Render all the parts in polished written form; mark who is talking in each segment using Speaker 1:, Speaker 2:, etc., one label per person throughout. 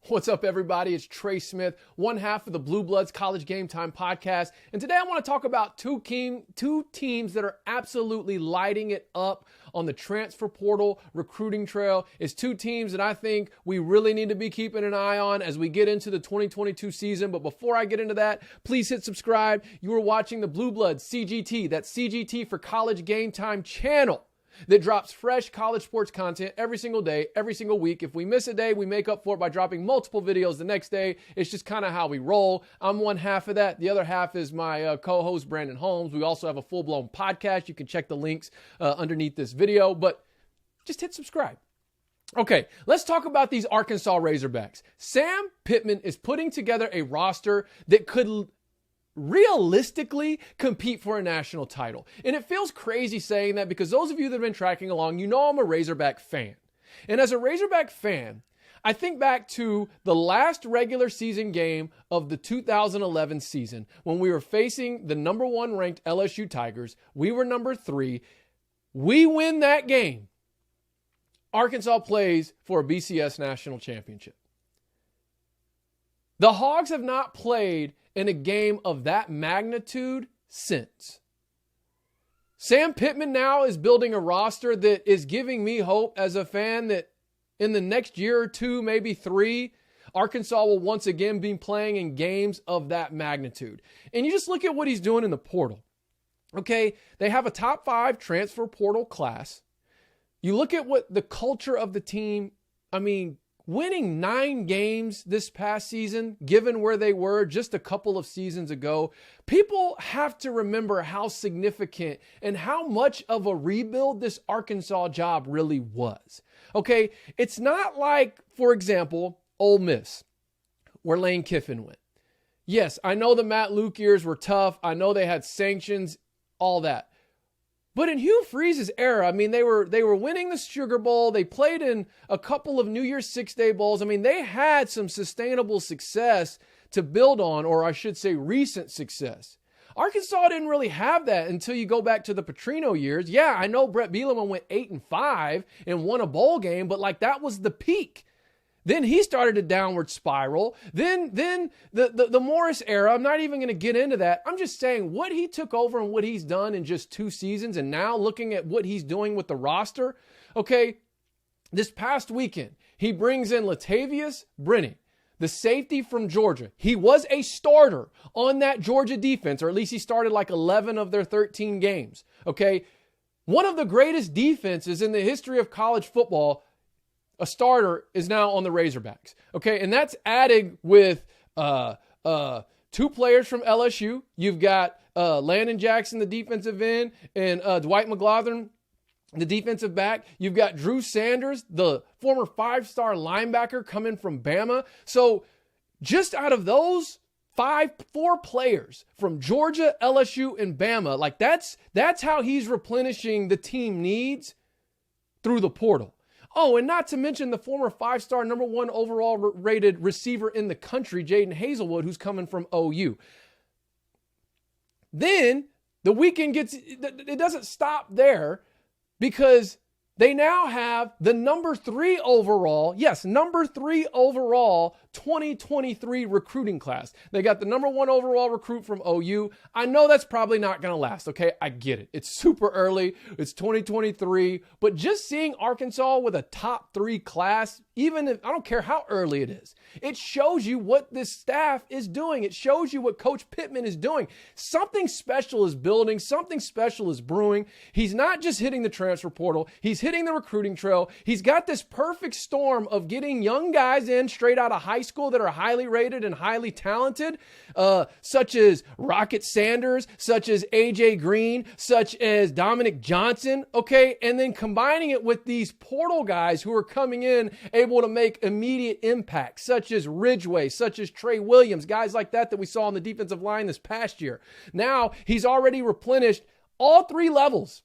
Speaker 1: What's up, everybody? It's Trey Smith, one half of the Blue Bloods College Game Time podcast. And today I want to talk about two teams that are absolutely lighting it up on the transfer portal recruiting trail. It's two teams that I think we really need to be keeping an eye on as we get into the 2022 season. But before I get into that, please hit subscribe. You are watching the Blue Bloods CGT, that's CGT for College Game Time channel, that drops fresh college sports content every single day, every single week. If we miss a day, we make up for it by dropping multiple videos the next day. It's just kind of how we roll. I'm one half of that. The other half is my co-host, Brandon Holmes. We also have a full-blown podcast. You can check the links underneath this video, but just hit subscribe. Okay, let's talk about these Arkansas Razorbacks. Sam Pittman is putting together a roster that could realistically compete for a national title. And it feels crazy saying that because those of you that have been tracking along, you know I'm a Razorback fan. And as a Razorback fan, I think back to the last regular season game of the 2011 season when we were facing the number 1 ranked LSU Tigers. We were number 3. We win that game. Arkansas plays for a BCS national championship. The Hogs have not played in a game of that magnitude since. Sam Pittman now is building a roster that is giving me hope as a fan that in the next year or two, maybe 3, Arkansas will once again be playing in games of that magnitude. And you just look at what he's doing in the portal. Okay, they have a top 5 transfer portal class. You look at what the culture of the team, winning 9 games this past season, given where they were just a couple of seasons ago, people have to remember how significant and how much of a rebuild this Arkansas job really was. Okay, it's not like, for example, Ole Miss, where Lane Kiffin went. Yes, I know the Matt Luke years were tough. I know they had sanctions, all that. But in Hugh Freeze's era, they were winning the Sugar Bowl. They played in a couple of New Year's 6-day bowls. They had some sustainable success to build on, or I should say recent success. Arkansas didn't really have that until you go back to the Petrino years. Yeah, I know Brett Bielema went 8-5 and won a bowl game, but that was the peak. Then he started a downward spiral. Then the Morris era, I'm not even going to get into that. I'm just saying what he took over and what he's done in just 2 seasons, and now looking at what he's doing with the roster. Okay, this past weekend, he brings in Latavius Brennan, the safety from Georgia. He was a starter on that Georgia defense, or at least he started 11 of their 13 games. Okay, one of the greatest defenses in the history of college football. A starter is now on the Razorbacks. Okay, and that's added with 2 players from LSU. You've got Landon Jackson, the defensive end, and Dwight McLaughlin, the defensive back. You've got Drew Sanders, the former 5-star linebacker coming from Bama. So just out of those 4 players from Georgia, LSU, and Bama, that's how he's replenishing the team needs through the portal. Oh, and not to mention the former 5-star number 1 overall rated receiver in the country, Jaden Hazelwood, who's coming from OU. Then the weekend it doesn't stop there, because they now have the number 3 overall 2023 recruiting class. They got the number 1 overall recruit from OU. I know that's probably not going to last, okay? I get it. It's super early. It's 2023. But just seeing Arkansas with a top 3 class, even if I don't care how early it is, it shows you what this staff is doing. It shows you what Coach Pittman is doing. Something special is building. Something special is brewing. He's not just hitting the transfer portal. He's hitting the recruiting trail. He's got this perfect storm of getting young guys in straight out of high school that are highly rated and highly talented, such as Rocket Sanders, such as AJ Green, such as Dominic Johnson, okay? And then combining it with these portal guys who are coming in able to make immediate impact, such as Ridgeway, such as Trey Williams, guys like that we saw on the defensive line this past year. Now he's already replenished all 3 levels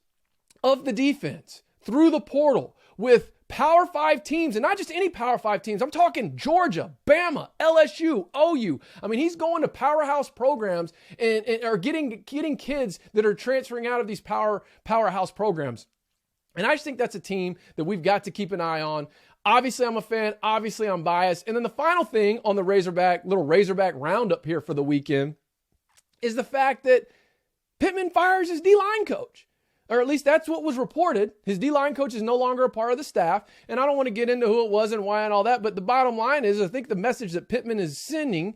Speaker 1: of the defense through the portal with Power 5 teams, and not just any Power 5 teams. I'm talking Georgia, Bama, LSU, OU. He's going to powerhouse programs and are getting kids that are transferring out of these powerhouse programs. And I just think that's a team that we've got to keep an eye on. Obviously, I'm a fan. Obviously, I'm biased. And then the final thing on the little Razorback roundup here for the weekend is the fact that Pittman fires his D-line coach. Or at least that's what was reported. His D-line coach is no longer a part of the staff. And I don't want to get into who it was and why and all that. But the bottom line is, I think the message that Pittman is sending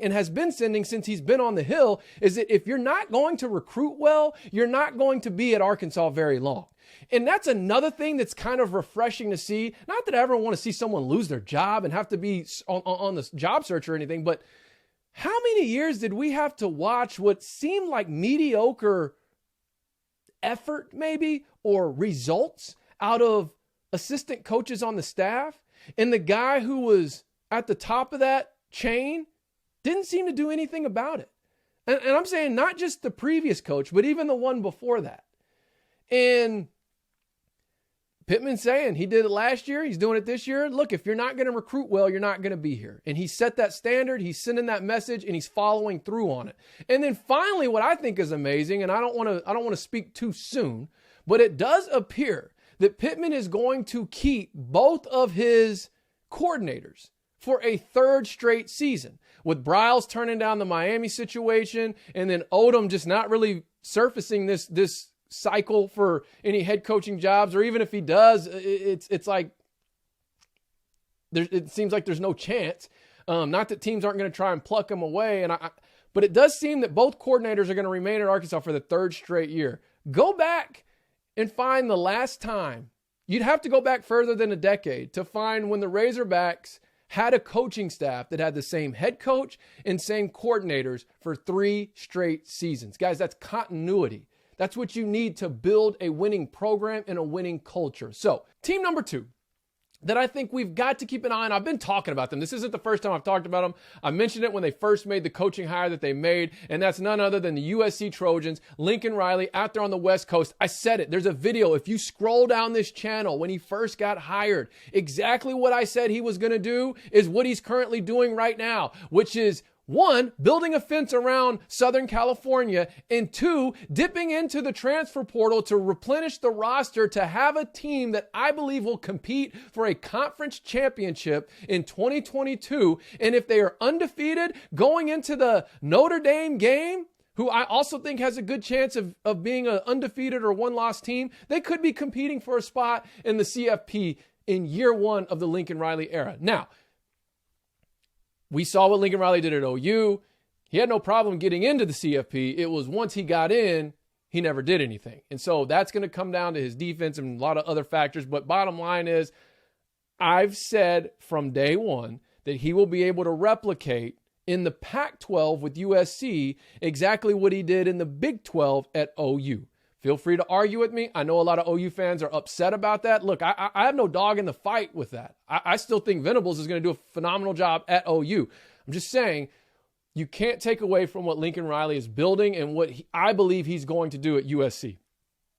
Speaker 1: and has been sending since he's been on the Hill is that if you're not going to recruit well, you're not going to be at Arkansas very long. And that's another thing that's kind of refreshing to see. Not that I ever want to see someone lose their job and have to be on the job search or anything, but how many years did we have to watch what seemed like mediocre effort maybe or results out of assistant coaches on the staff, and the guy who was at the top of that chain didn't seem to do anything about it? And I'm saying not just the previous coach, but even the one before that. And Pittman's saying he did it last year. He's doing it this year. Look, if you're not going to recruit well, you're not going to be here. And he set that standard. He's sending that message and he's following through on it. And then finally, what I think is amazing, and I don't want to speak too soon, but it does appear that Pittman is going to keep both of his coordinators for a third straight season, with Briles turning down the Miami situation and then Odom just not really surfacing this cycle for any head coaching jobs, or even if he does, it's like it seems like there's no chance. Not that teams aren't going to try and pluck him away, but it does seem that both coordinators are going to remain at Arkansas for the third straight year. Go back and find the last time. You'd have to go back further than a decade to find when the Razorbacks had a coaching staff that had the same head coach and same coordinators for 3 straight seasons. Guys, that's continuity. That's what you need to build a winning program and a winning culture. So, team number 2 that I think we've got to keep an eye on. I've been talking about them. This isn't the first time I've talked about them. I mentioned it when they first made the coaching hire that they made, and that's none other than the USC Trojans, Lincoln Riley, out there on the West Coast. I said it. There's a video. If you scroll down this channel when he first got hired, exactly what I said he was going to do is what he's currently doing right now, which is 1, building a fence around Southern California, and 2, dipping into the transfer portal to replenish the roster to have a team that I believe will compete for a conference championship in 2022. And if they are undefeated going into the Notre Dame game, who I also think has a good chance of being an undefeated or one-loss team, they could be competing for a spot in the CFP in year 1 of the Lincoln Riley era. Now, we saw what Lincoln Riley did at OU. He had no problem getting into the CFP. It was once he got in, he never did anything. And so that's going to come down to his defense and a lot of other factors. But bottom line is, I've said from day one that he will be able to replicate in the Pac-12 with USC exactly what he did in the Big 12 at OU. Feel free to argue with me. I know a lot of OU fans are upset about that. Look, I have no dog in the fight with that. I still think Venables is going to do a phenomenal job at OU. I'm just saying you can't take away from what Lincoln Riley is building and what I believe he's going to do at USC.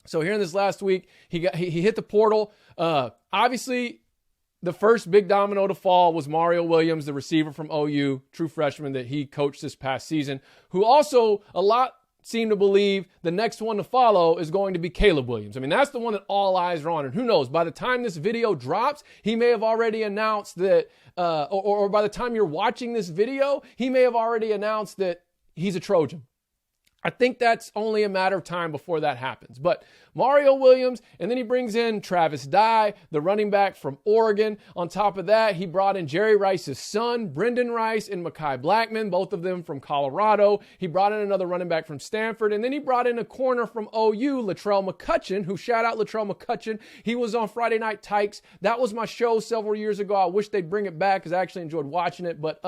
Speaker 1: So here in this last week, he hit the portal. Obviously, the first big domino to fall was Mario Williams, the receiver from OU, true freshman that he coached this past season, who also a lot seem to believe the next one to follow is going to be Caleb Williams. I mean, that's the one that all eyes are on. And who knows, by the time this video drops, he may have already announced that, or by the time you're watching this video, he may have already announced that he's a Trojan. I think that's only a matter of time before that happens. But Mario Williams, and then he brings in Travis Dye, the running back from Oregon. On top of that, he brought in Jerry Rice's son, Brendan Rice, and Mekhi Blackman, both of them from Colorado. He brought in another running back from Stanford, and then he brought in a corner from OU, Latrell McCutcheon, who shout out Latrell McCutcheon. He was on Friday Night Tykes. That was my show several years ago. I wish they'd bring it back because I actually enjoyed watching it. But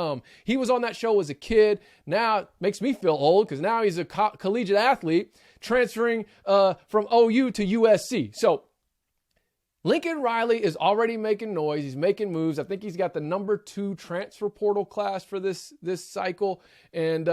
Speaker 1: he was on that show as a kid. Now it makes me feel old because now he's a collegiate athlete transferring from OU to USC. So Lincoln Riley is already making noise. He's making moves. I think he's got the number 2 transfer portal class for this cycle. And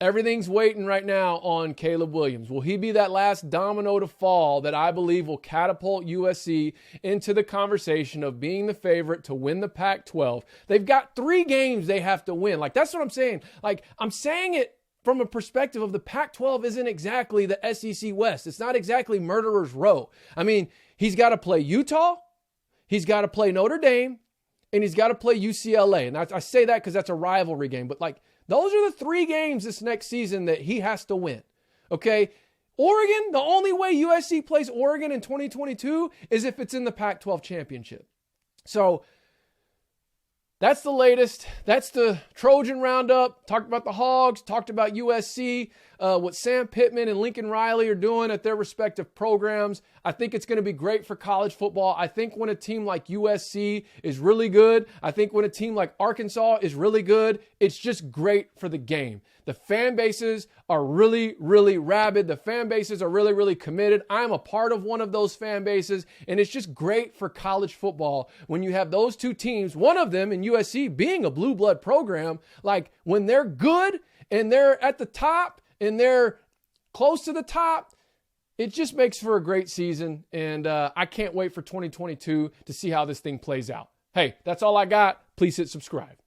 Speaker 1: everything's waiting right now on Caleb Williams. Will he be that last domino to fall that I believe will catapult USC into the conversation of being the favorite to win the Pac-12? They've got 3 games they have to win. Like, that's what I'm saying. Like, I'm saying it from a perspective of the Pac-12 isn't exactly the SEC West. It's not exactly murderer's row. I mean, he's got to play Utah. He's got to play Notre Dame, and he's got to play UCLA. And I say that because that's a rivalry game. But, like, those are the 3 games this next season that he has to win, okay? Oregon, the only way USC plays Oregon in 2022 is if it's in the Pac-12 championship. So that's the latest. That's the Trojan Roundup. Talked about the Hogs, talked about USC, what Sam Pittman and Lincoln Riley are doing at their respective programs. I think it's going to be great for college football. I think when a team like USC is really good, I think when a team like Arkansas is really good, it's just great for the game. The fan bases are really, really rabid. The fan bases are really, really committed. I'm a part of one of those fan bases, and it's just great for college football when you have those 2 teams, one of them in USC being a blue blood program. Like, when they're good and they're at the top and they're close to the top, it just makes for a great season, and I can't wait for 2022 to see how this thing plays out. Hey, that's all I got. Please hit subscribe.